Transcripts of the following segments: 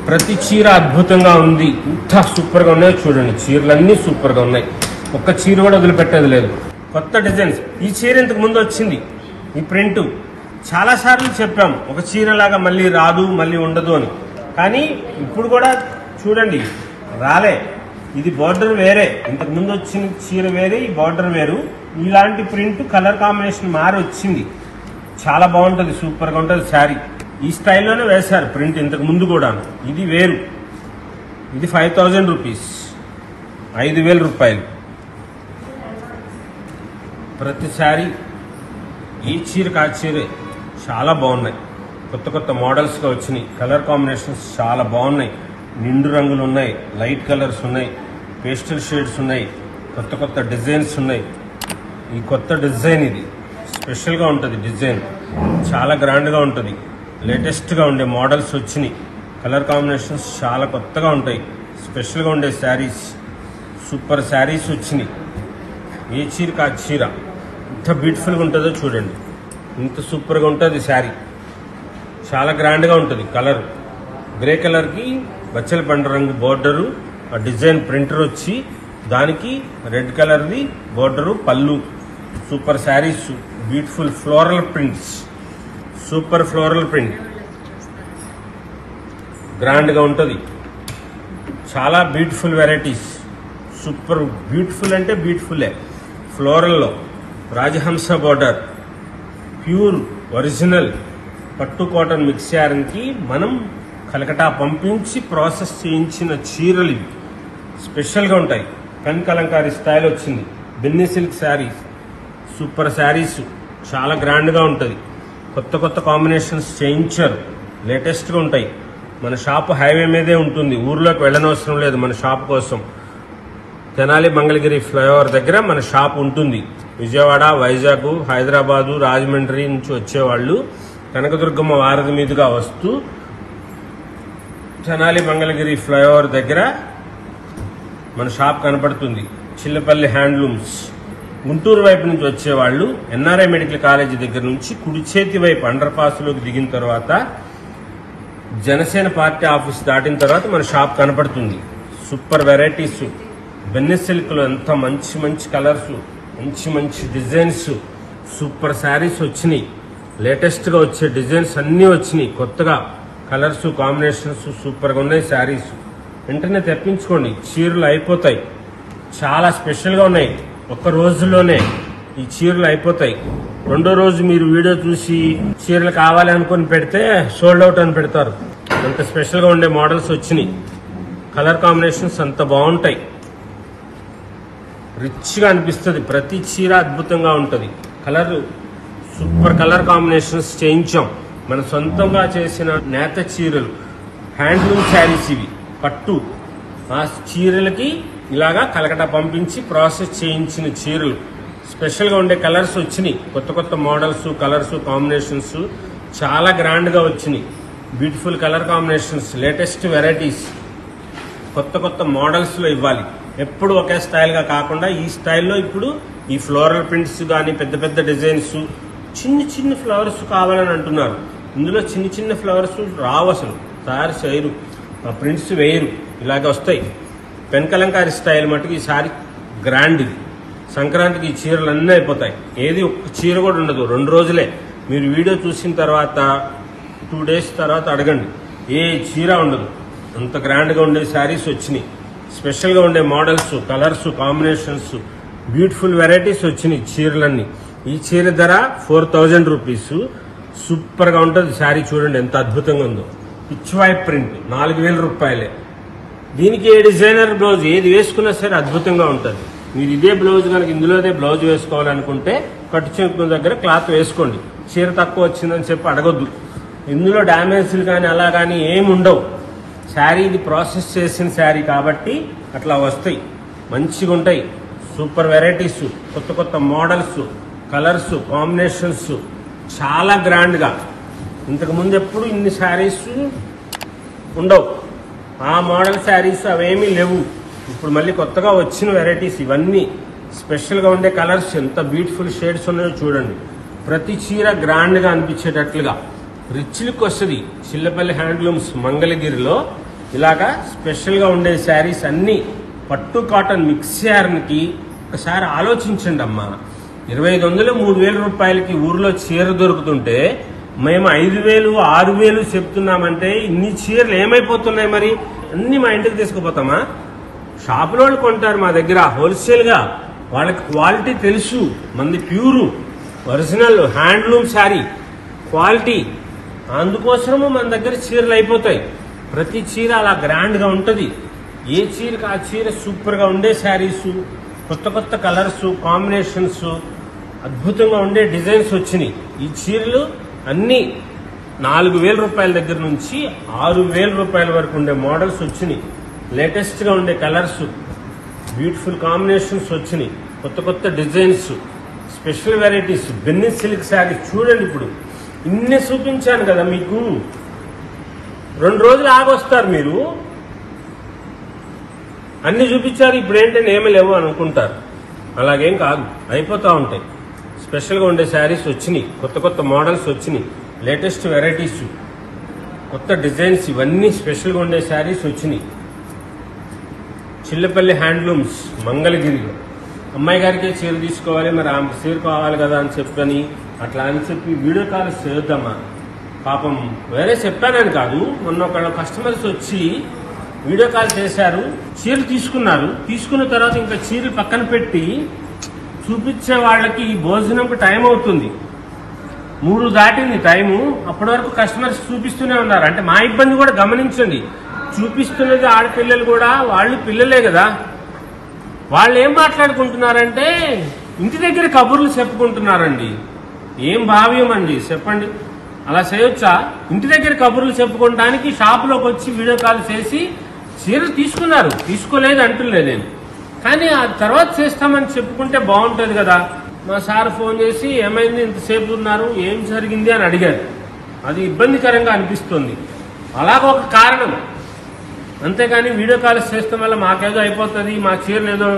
ప్రతి చీర అద్భుతంగా ఉంది. ఇంత సూపర్గా ఉన్నాయో చూడండి. చీరలన్నీ సూపర్గా ఉన్నాయి. ఒక్క చీర కూడా వదిలిపెట్టేది లేదు. కొత్త డిజైన్స్. ఈ చీర ఇంతకు ముందు వచ్చింది. ఈ ప్రింట్ చాలాసార్లు చెప్పాం, ఒక చీరలాగా మళ్ళీ రాదు, మళ్ళీ ఉండదు అని. కానీ ఇప్పుడు కూడా చూడండి, రాలే. ఇది బార్డర్ వేరే, ఇంతకు ముందు వచ్చిన చీర వేరే, ఈ బార్డర్ వేరు. ఇలాంటి ప్రింట్ కలర్ కాంబినేషన్ మారి వచ్చింది. చాలా బాగుంటుంది, సూపర్గా ఉంటుంది శారీ. ఈ స్టైల్లోనే వేశారు ప్రింట్ ఇంతకు ముందు కూడా. ఇది వేరు. ఇది 5000 రూపీస్, 5000 రూపాయలు ప్రతి శారీ. ఈ చీరకు ఆ చీరే చాలా బాగున్నాయి. కొత్త కొత్త మోడల్స్గా వచ్చినాయి. కలర్ కాంబినేషన్స్ చాలా బాగున్నాయి. నిండు రంగులు ఉన్నాయి, లైట్ కలర్స్ ఉన్నాయి, పేస్టల్ షేడ్స్ ఉన్నాయి, కొత్త కొత్త డిజైన్స్ ఉన్నాయి. ఈ కొత్త డిజైన్ ఇది స్పెషల్గా ఉంటుంది. డిజైన్ చాలా గ్రాండ్గా ఉంటుంది. లేటెస్ట్గా ఉండే మోడల్స్ వచ్చినాయి. కలర్ కాంబినేషన్స్ చాలా కొత్తగా ఉంటాయి. స్పెషల్గా ఉండే శారీస్, సూపర్ శారీస్ వచ్చినాయి. ఏ చీరకు ఆ చీర ఇంత బ్యూటిఫుల్గా ఉంటుందో చూడండి. ఇంత సూపర్గా ఉంటుంది శారీ. చాలా గ్రాండ్గా ఉంటుంది. కలర్ గ్రే కలర్కి బచ్చల పండు రంగు బోర్డరు, ఆ డిజైన్ ప్రింటర్ వచ్చి దానికి రెడ్ కలర్ది బోర్డరు, పళ్ళు. Super sarees, beautiful floral prints, super floral print గ్రాండ్గా ఉంటుంది. చాలా బ్యూటిఫుల్ వెరైటీస్. సూపర్ బ్యూటిఫుల్ అంటే బ్యూటిఫుల్లే. ఫ్లోరల్లో రాజహంస బోర్డర్, ప్యూర్ ఒరిజినల్ పట్టు కాటన్ మిక్స్ యారన్కి మనం కలకటా పంపించి ప్రాసెస్ చేయించిన చీరలు ఇవి. స్పెషల్గా ఉంటాయి. కనకలంకారీ స్టైల్ వచ్చింది. బెన్నీ సిల్క్ శారీస్, సూపర్ శారీస్, చాలా గ్రాండ్గా ఉంటుంది. కొత్త కొత్త కాంబినేషన్స్ చేయించారు. లేటెస్ట్గా ఉంటాయి. మన షాపు హైవే మీదే ఉంటుంది. ఊర్లోకి వెళ్ళనవసరం లేదు మన షాప్ కోసం. తెనాలి మంగళగిరి ఫ్లైఓవర్ దగ్గర మన షాప్ ఉంటుంది. విజయవాడ, వైజాగ్, హైదరాబాదు, రాజమండ్రి నుంచి వచ్చేవాళ్ళు కనకదుర్గమ్మ వారధి మీదుగా వస్తూ తెనాలి మంగళగిరి ఫ్లైఓవర్ దగ్గర మన షాప్ కనపడుతుంది. చిల్లపల్లి హ్యాండ్లూమ్స్. గుంటూరు వైపు నుంచి వచ్చేవాళ్ళు ఎన్ఆర్ఐ మెడికల్ కాలేజీ దగ్గర నుంచి కుడి చేతి వైపు అండర్ పాస్లోకి దిగిన తర్వాత జనసేన పార్టీ ఆఫీస్ దాటిన తర్వాత మన షాప్ కనపడుతుంది. Super varieties. బెన్నీ సిల్క్లో ఎంత మంచి మంచి కలర్స్, మంచి మంచి డిజైన్స్, సూపర్ శారీస్ వచ్చినాయి. లేటెస్ట్గా వచ్చే డిజైన్స్ అన్నీ వచ్చినాయి. కొత్తగా కలర్స్ కాంబినేషన్స్ సూపర్గా ఉన్నాయి. శారీస్ వెంటనే తెప్పించుకోండి. చీరలు అయిపోతాయి. చాలా స్పెషల్గా ఉన్నాయి. ఒక్క రోజులోనే ఈ చీరలు అయిపోతాయి. రెండో రోజు మీరు వీడియో చూసి చీరలు కావాలి అనుకుని పెడితే సోల్డ్ అవుట్ అని పెడతారు. అంత స్పెషల్గా ఉండే మోడల్స్ వచ్చినాయి. కలర్ కాంబినేషన్స్ అంత బాగుంటాయి. రిచ్గా అనిపిస్తుంది. ప్రతి చీర అద్భుతంగా ఉంటుంది. కలర్ సూపర్ కలర్ కాంబినేషన్స్ చేయించాం. మన సొంతంగా చేసిన నేత చీరలు, హ్యాండ్లూమ్ శారీస్ ఇవి. పట్టు ఆ చీరలకి ఇలాగా కలకటా పంపించి ప్రాసెస్ చేయించిన చీరలు. స్పెషల్గా ఉండే కలర్స్ వచ్చినాయి. కొత్త కొత్త మోడల్స్, కలర్స్, కాంబినేషన్స్ చాలా గ్రాండ్గా వచ్చినాయి. Beautiful colour combinations, latest varieties, కొత్త కొత్త మోడల్స్లో ఇవ్వాలి. ఎప్పుడు ఒకే స్టైల్గా కాకుండా ఈ స్టైల్లో ఇప్పుడు ఈ ఫ్లోరల్ ప్రింట్స్ కానీ, పెద్ద పెద్ద డిజైన్స్, చిన్న చిన్న ఫ్లవర్స్ కావాలని అంటున్నారు. ఇందులో చిన్న చిన్న ఫ్లవర్స్ రావు, అసలు తయారు చేయరు, ప్రింట్స్ వేయరు. ఇలాగ వస్తాయి. పెన్కలంకారీ స్టైల్ మటుకు ఈసారి గ్రాండ్. ఇది సంక్రాంతికి ఈ చీరలు అన్నీ అయిపోతాయి. ఏది ఒక్క చీర కూడా ఉండదు. 2 రోజులే. మీరు వీడియో చూసిన తర్వాత 2 డేస్ తర్వాత అడగండి, ఏ చీర ఉండదు. అంత గ్రాండ్గా ఉండే శారీస్ వచ్చినాయి. స్పెషల్గా ఉండే models, colours, combinations, beautiful varieties వచ్చినాయి చీరలన్నీ. ఈ చీర ధర 4000 రూపీస్. సూపర్గా ఉంటుంది శారీ. చూడండి ఎంత అద్భుతంగా ఉందో. పిచ్ వైప్ ప్రింట్ 4000 రూపాయలే. దీనికి ఏ డిజైనర్ బ్లౌజ్ ఏది వేసుకున్నా సరే అద్భుతంగా ఉంటుంది. మీరు ఇదే బ్లౌజ్ కనుక ఇందులోనే బ్లౌజ్ వేసుకోవాలనుకుంటే కట్టు చెంపు దగ్గర క్లాత్ వేసుకోండి. చీర తక్కువ వచ్చిందని చెప్పి అడగొద్దు. ఇందులో డ్యామేజ్లు కానీ అలా కానీ ఏమి ఉండవు. శారీ ఇది ప్రాసెస్ చేసిన శారీ కాబట్టి అట్లా వస్తాయి. మంచిగా ఉంటాయి. సూపర్ వెరైటీస్, కొత్త కొత్త మోడల్స్, కలర్స్, కాంబినేషన్స్ చాలా గ్రాండ్గా. ఇంతకుముందు ఎప్పుడు ఇన్ని శారీస్ ఉండవు. ఆ మోడల్ శారీస్ అవేమీ లేవు. ఇప్పుడు మళ్ళీ కొత్తగా వచ్చిన వెరైటీస్ ఇవన్నీ. స్పెషల్గా ఉండే కలర్స్, ఎంత బ్యూటిఫుల్ షేడ్స్ ఉన్నాయో చూడండి. ప్రతి చీర గ్రాండ్గా అనిపించేటట్లుగా రిచ్ లుక్ వస్తుంది. చిల్లపల్లి హ్యాండ్లూమ్స్ మంగళగిరిలో ఇలాగా స్పెషల్గా ఉండే శారీస్ అన్నీ పట్టు కాటన్ మిక్స్ చేయడానికి ఒకసారి ఆలోచించండి అమ్మా. 2500 3000 రూపాయలకి ఊర్లో చీర దొరుకుతుంటే మేము 5000 6000 చెప్తున్నామంటే ఇన్ని చీరలు ఏమైపోతున్నాయి మరి? అన్ని మా ఇంటికి తీసుకుపోతామా? షాపులో వాళ్ళు కొంటారు మా దగ్గర హోల్సేల్గా, వాళ్ళకి క్వాలిటీ తెలుసు. మంది pure original handloom sari quality, అందుకోసము మన దగ్గర చీరలు అయిపోతాయి. ప్రతి చీర అలా గ్రాండ్గా ఉంటుంది. ఏ చీరకి ఆ చీర సూపర్గా ఉండే శారీస్, కొత్త కొత్త కలర్స్ కాంబినేషన్స్, అద్భుతంగా ఉండే డిజైన్స్ వచ్చినాయి. ఈ చీరలు అన్నీ 4000 రూపాయల దగ్గర నుంచి 6000 రూపాయల వరకు ఉండే మోడల్స్ వచ్చినాయి. లేటెస్ట్గా ఉండే కలర్స్, బ్యూటిఫుల్ కాంబినేషన్స్ వచ్చినాయి. కొత్త కొత్త డిజైన్స్, స్పెషల్ వెరైటీస్, బెన్నీ సిల్క్ శారీస్ చూడండి. ఇప్పుడు ఇన్ని చూపించాను కదా మీకు, 2 రోజులు ఆగొస్తారు మీరు. అన్ని చూపించారు, ఇప్పుడు ఏంటంటే ఏమీ లేవు అనుకుంటారు. అలాగేం కాదు, అయిపోతూ ఉంటాయి. స్పెషల్గా ఉండే శారీస్ వచ్చినాయి, కొత్త కొత్త మోడల్స్ వచ్చినాయి, లేటెస్ట్ వెరైటీస్, కొత్త డిజైన్స్, ఇవన్నీ స్పెషల్గా ఉండే శారీస్ వచ్చినాయి. చిల్లపల్లి హ్యాండ్లూమ్స్ మంగళగిరిలో. అమ్మాయి గారికే చీర తీసుకోవాలి, మరి ఆమె చీర కావాలి కదా అని చెప్పని అట్లా అని చెప్పి వీడియో కాల్ చేద్దామా? పాపం వేరే చెప్పానని కాదు, మొన్న ఒక కస్టమర్స్ వచ్చి వీడియో కాల్ చేశారు, చీరలు తీసుకున్నారు. తీసుకున్న తర్వాత ఇంకా చీరలు పక్కన పెట్టి చూపించే వాళ్ళకి భోజనంకి టైం అవుతుంది. 3 దాటింది టైము. అప్పటి వరకు కస్టమర్స్ చూపిస్తూనే ఉన్నారు. అంటే మా ఇబ్బంది కూడా గమనించండి. చూపిస్తున్నది ఆడపిల్లలు కూడా, వాళ్ళు పిల్లలే కదా. వాళ్ళు ఏం మాట్లాడుకుంటున్నారంటే ఇంటి దగ్గర కబుర్లు చెప్పుకుంటున్నారండి. ఏం భావ్యం అండి చెప్పండి? అలా చేయొచ్చా? ఇంటి దగ్గర కబుర్లు చెప్పుకోవడానికి షాపులోకి వచ్చి వీడియో కాల్ చేసి చీరలు తీసుకున్నారు, తీసుకోలేదు అంటులే నేను, కానీ ఆ తర్వాత చేస్తామని చెప్పుకుంటే బాగుంటుంది కదా. మా సార్ ఫోన్ చేసి ఏమైంది ఇంతసేపు ఉన్నారు, ఏం జరిగింది అని అడిగారు. అది ఇబ్బందికరంగా అనిపిస్తుంది. అలాగ ఒక కారణం, అంతేగాని వీడియో కాల్స్ చేస్తాం వల్ల మాకేదో అయిపోతుంది, మా చీరలు ఏదో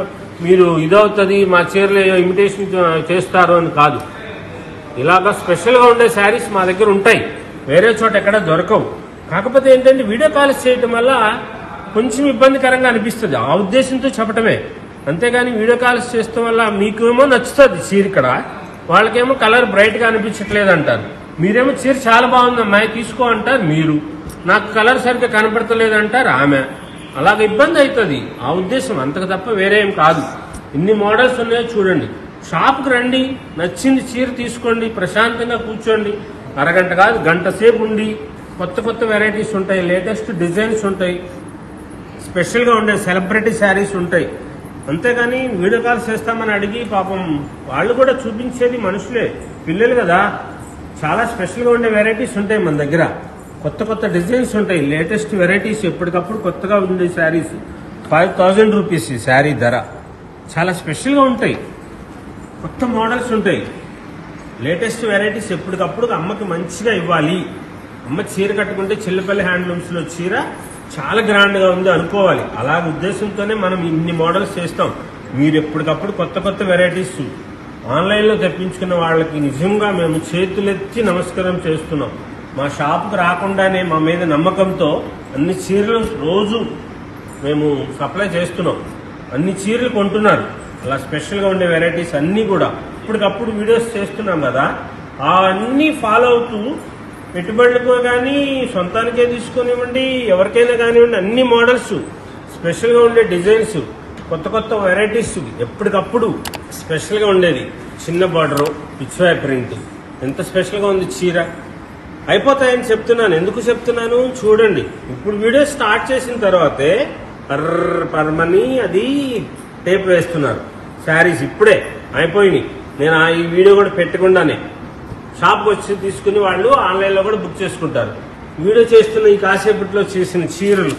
మీరు ఇదవుతుంది, మా చీరలు ఏదో ఇమిటేషన్ చేస్తారు అని కాదు. ఇలాగా స్పెషల్గా ఉండే శారీస్ మా దగ్గర ఉంటాయి, వేరే చోట ఎక్కడ దొరకవు. కాకపోతే ఏంటంటే వీడియో కాల్స్ చేయటం వల్ల కొంచెం ఇబ్బందికరంగా అనిపిస్తుంది, ఆ ఉద్దేశంతో చెప్పటమే. అంతేగాని వీడియో కాల్స్ చేస్తాం వల్ల మీకేమో నచ్చుతుంది చీర, ఇక్కడ వాళ్ళకేమో కలర్ బ్రైట్గా అనిపించట్లేదు అంటారు. మీరేమో చీర చాలా బాగుంది అమ్మాయి తీసుకో అంటారు మీరు, నాకు కలర్ సరిగ్గా కనపడతలేదు అంటారు ఆమె. అలాగ ఇబ్బంది అవుతుంది, ఆ ఉద్దేశం, అంతకు తప్ప వేరే ఏం కాదు. ఇన్ని మోడల్స్ ఉన్నాయో చూడండి. షాప్కి రండి, నచ్చింది చీర తీసుకోండి, ప్రశాంతంగా కూర్చోండి. అరగంట కాదు గంట సేపు ఉండి కొత్త కొత్త వెరైటీస్ ఉంటాయి, లేటెస్ట్ డిజైన్స్ ఉంటాయి, స్పెషల్గా ఉండే సెలబ్రిటీ శారీస్ ఉంటాయి. అంతేగాని వీడియో కాల్స్ చేస్తామని అడిగి పాపం వాళ్ళు కూడా చూపించేది మనుషులే, పిల్లలు కదా. చాలా స్పెషల్గా ఉండే వెరైటీస్ ఉంటాయి మన దగ్గర, కొత్త కొత్త డిజైన్స్ ఉంటాయి, లేటెస్ట్ వెరైటీస్, ఎప్పటికప్పుడు కొత్తగా ఉండే శారీస్. 5000 రూపీస్ ఈ శారీ ధర. చాలా స్పెషల్గా ఉంటాయి, కొత్త మోడల్స్ ఉంటాయి, లేటెస్ట్ వెరైటీస్. ఎప్పటికప్పుడు అమ్మకి మంచిగా ఇవ్వాలి. అమ్మ చీర కట్టుకుంటే చిల్లపల్లి హ్యాండ్లూమ్స్లో చీర చాలా గ్రాండ్గా ఉంది అనుకోవాలి. అలాగే ఉద్దేశంతోనే మనం ఇన్ని మోడల్స్ చేస్తాం. మీరు ఎప్పటికప్పుడు కొత్త కొత్త వెరైటీస్ ఆన్లైన్లో తెప్పించుకున్న వాళ్ళకి నిజంగా మేము చేతులెత్తి నమస్కారం చేస్తున్నాం. మా షాపుకు రాకుండానే మా మీద నమ్మకంతో అన్ని చీరలు రోజు మేము సప్లై చేస్తున్నాం. అన్ని చీరలు కొంటున్నారు. అలా స్పెషల్గా ఉండే వెరైటీస్ అన్నీ కూడా ఇప్పటికప్పుడు వీడియోస్ చేస్తున్నాం కదా, అన్నీ ఫాలో అవుతూ పెట్టుబడులకు కానీ సొంతానికే తీసుకొనివ్వండి, ఎవరికైనా కానివ్వండి, అన్ని మోడల్స్, స్పెషల్గా ఉండే డిజైన్స్, కొత్త కొత్త వెరైటీస్ ఎప్పటికప్పుడు స్పెషల్గా ఉండేది. చిన్న బార్డరు, పిచ్వాయ్ ప్రింట్, ఎంత స్పెషల్గా ఉంది చీర. అయిపోతాయని చెప్తున్నాను. ఎందుకు చెప్తున్నాను చూడండి. ఇప్పుడు వీడియో స్టార్ట్ చేసిన తర్వాతే పర్మని అది టేప్ వేస్తున్నారు. శారీస్ ఇప్పుడే అయిపోయినాయి. నేను ఈ వీడియో కూడా పెట్టకుండానే షాప్కి వచ్చి తీసుకుని వాళ్ళు ఆన్లైన్లో కూడా బుక్ చేసుకుంటారు. వీడియో చేస్తున్న ఈ కాసేపట్లో చేసిన చీరలు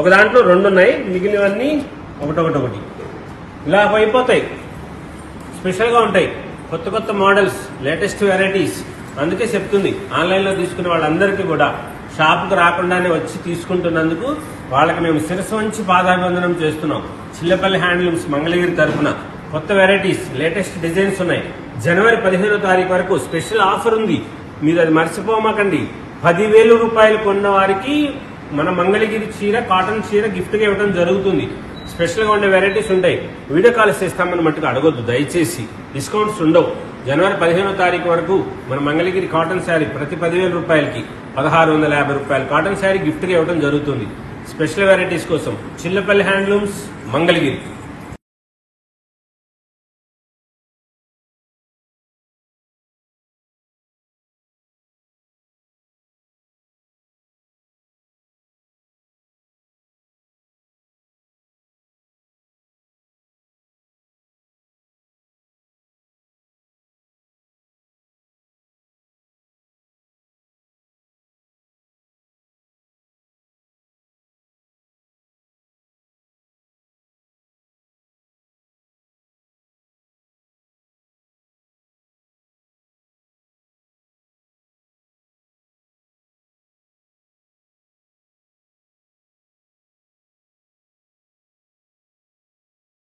ఒక దాంట్లో 2 ఉన్నాయి, మిగిలినవన్నీ ఒకటొకటి ఇలా అయిపోతాయి. స్పెషల్గా ఉంటాయి, కొత్త కొత్త మోడల్స్, లేటెస్ట్ వెరైటీస్. అందుకే చెప్తుంది, ఆన్లైన్లో తీసుకునే వాళ్ళందరికీ కూడా షాప్కి రాకుండానే వచ్చి తీసుకుంటున్నందుకు వాళ్ళకి మేము శిరస్సు వంచి పాదాభివందనం చేస్తున్నాం. చిల్లపల్లి హ్యాండ్లూమ్స్ మంగళగిరి తరఫున కొత్త వెరైటీస్, లేటెస్ట్ డిజైన్స్ ఉన్నాయి. జనవరి 15వ తారీఖు వరకు స్పెషల్ ఆఫర్ ఉంది, మీరు అది మర్చిపోమాకండి. 10,000 రూపాయలు కొన్న వారికి మన మంగళగిరి చీర కాటన్ చీర గిఫ్ట్ గా ఇవ్వడం జరుగుతుంది. స్పెషల్ గా ఉండే వెరైటీస్ ఉంటాయి. వీడియో కాల్ చేస్తామని మట్టుకు అడగొద్దు దయచేసి. డిస్కౌంట్స్ ఉండవు. జనవరి 15వ తారీఖు వరకు మన మంగళగిరి కాటన్ శారీ ప్రతి 10,000 రూపాయలకి 1,650 రూపాయలు కాటన్ శారీ గిఫ్ట్ గా ఇవ్వడం జరుగుతుంది. స్పెషల్ వెరైటీస్ కోసం చిల్లపల్లి హ్యాండ్లూమ్స్ మంగళగిరి.